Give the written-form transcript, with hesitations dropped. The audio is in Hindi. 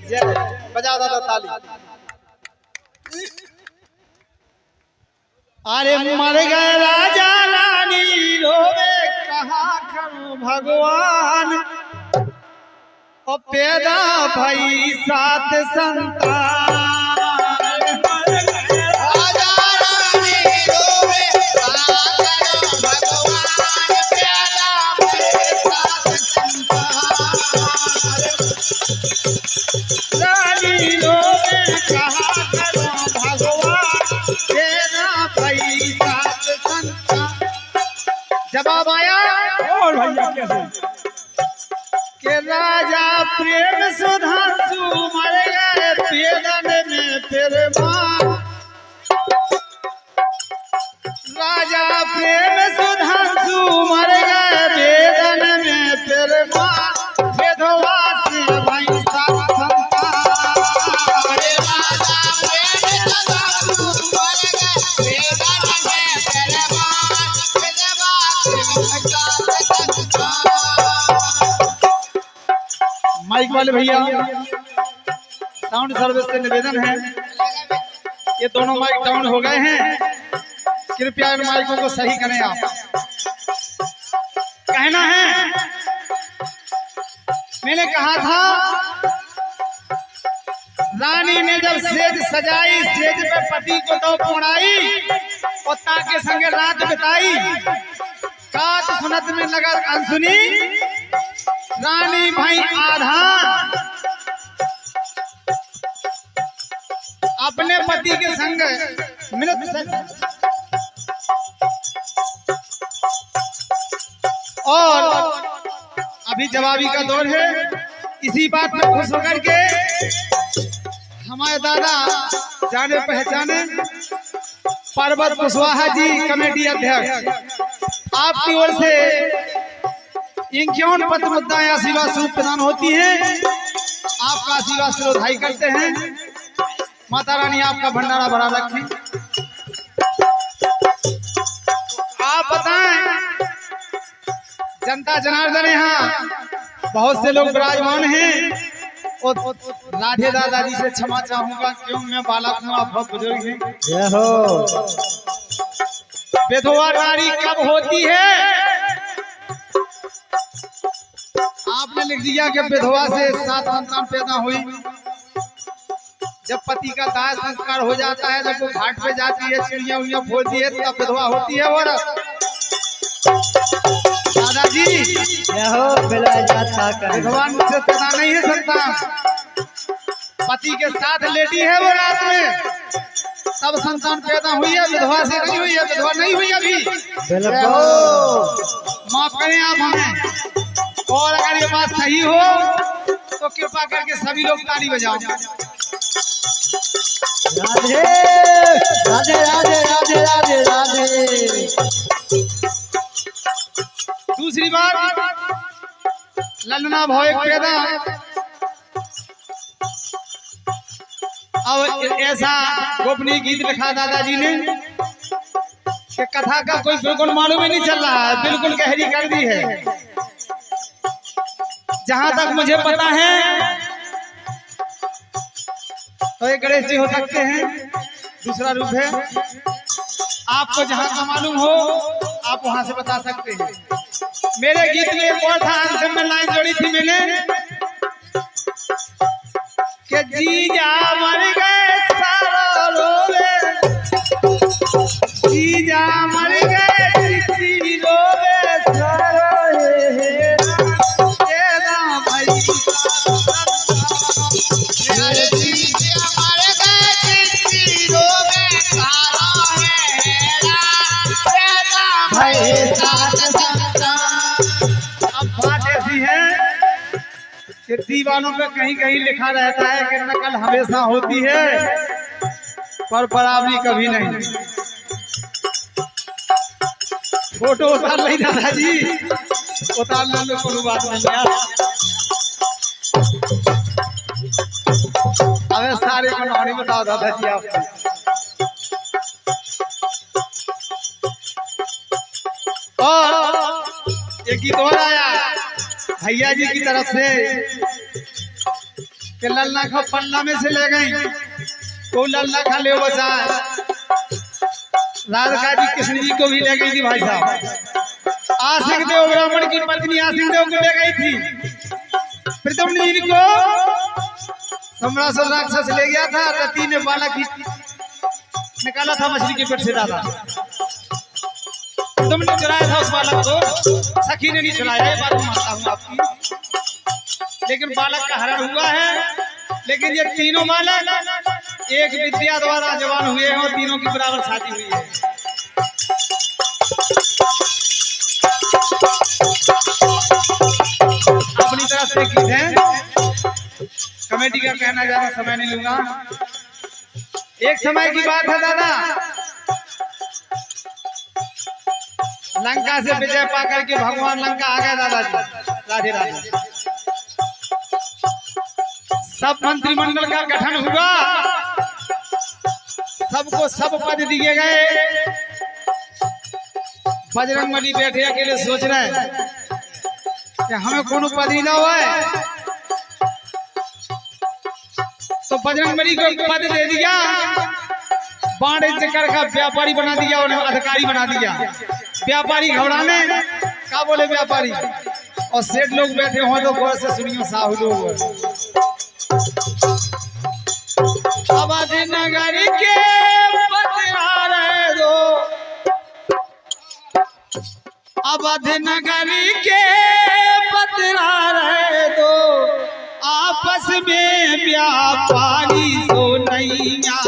बजा दादा ताली। अरे मर गए राजा रानी रोवे कहा करूं भगवान, और पैदा भई 7 संतान। जवाब आया और भैया कैसे के राजा प्रेम सुधांशु मर गए पेदन में फिर मां। राजा प्रेम सुधांशु मर गए पेदन में फिर मां। विधवा से भाई 7 संतान। माइक वाले भैया साउंड सर्विस से निवेदन है, ये दोनों माइक डाउन हो गए हैं, कृपया इन माइकों को सही करें। आप कहना है मैंने कहा था रानी ने जब सेज सजाई, सेज पे पति को तो पुणाई और ताके संगे रात बिताई। कात सुनत में नगर अनसुनी रानी भाई आधा अपने पति के संग मिलत और अभी जवाबी का दौर है। इसी बात में खुश होकर के हमारे दादा जाने पहचाने पर्वत कुशवाहा जी कमेटी अध्यक्ष, आपकी ओर से इक्यावन पत्र मुद्दाएं आशीर्वाद स्वरूप प्रदान होती हैं। आपका आशीर्वाद श्रोधाई करते हैं। माता रानी आपका भंडारा भरा रखें। आप बताएं जनता जनार्दन यहाँ बहुत से लोग विराजमान हैं और राधे दादाजी से क्षमा चाहूंगा, क्यों मैं बालक हूँ, आप बहुत बुजुर्ग हैं। जय हो। विधवा नारी कब होती है? आपने लिख दिया कि विधवा से 7 संतान पैदा हुई। जब पति का दाह संस्कार हो जाता है, जब वो घाट पे जाती है, चिड़िया उड़िया फोड़ती है, तब विधवा होती है। और दादाजी विधवा से पैदा नहीं है संतान, पति के साथ लेटी है वो रात में, तब संतान पैदा हुई है, विधवा से नहीं हुई है। विधवा नहीं हुई अभी। माफ करें आप हमें। और अगर ये बात सही हो तो कृपा करके सभी लोग ताली बजाओ। राधे राधे राधे राधे राधे राधे। दूसरी बात, ललना भाव एक पैदा। अब ऐसा गोपनीय गीत लिखा दादाजी ने कि कथा का कोई बिल्कुल मालूम ही नहीं चल रहा है, बिल्कुल गहरी कर दी है। जहां तक मुझे पता है तो ये गणेश जी हो सकते हैं, दूसरा रूप है। आपको जहां का मालूम हो आप वहां से बता सकते हैं। मेरे गीत में एक और था, अंतिम में लाइन जोड़ी थी मैंने कि जीजा मर गए सारा रोवे, जीजा मर गए चिट्ठी रोवे सारा कि दीवानों पे कहीं कहीं लिखा रहता है कि नकल हमेशा होती है पर बराबरी कभी नहीं। फोटो उतार ली दादाजी, उतारने में कोई बात नहीं यार। हमें सारे कहानी बताओ दादाजी आप। और एक गीत और आया भैया जी की तरफ से कि लल्ला खा पल्ला में से ले गई, तो लल्ला खा ले बचा। राधिका जी कृष्ण जी को भी ले गई थी भाई साहब। आसिक देव ब्राह्मण की पत्नी आसिक देव को ले गई थी। प्रथम नील को सम्रासुर राक्षस ले गया था। रति ने बालक निकाला था मछली के पेट से दादा। तुमने चुराया था उस बालक को, सखी ने नहीं चुराया, ये बात मानता हूँ आपकी। लेकिन बालक का हरण हुआ है। लेकिन ये तीनों बालक एक विद्या द्वारा जवान हुए हैं और तीनों की बराबर शादी हुई है। अपनी तरफ से गीत है, कमेटी का कहना ज्यादा समय नहीं लूंगा। एक समय की बात है दादा, लंका से विजय पाकर के भगवान लंका आ गए दादाजी। राधे राधे। सब मंत्रिमंडल का गठन हुआ, सबको सब पद दिए गए। बजरंगबली बैठे अकेले सोच रहे हैं कि हमें कोनो पद ही ना हुआ है। तो बजरंगबली को पद दे दिया, बाण चक्कर का व्यापारी बना दिया, उन्हें अधिकारी बना दिया। व्यापारी घबराने क्या बोले व्यापारी, और सेठ लोग बैठे हो तो गौर से सुनियो साहू लोग। अवध नगर के पतिहारे दो, अवध नगर के पतिहारे दो, आपस में व्यापारी सो नैया।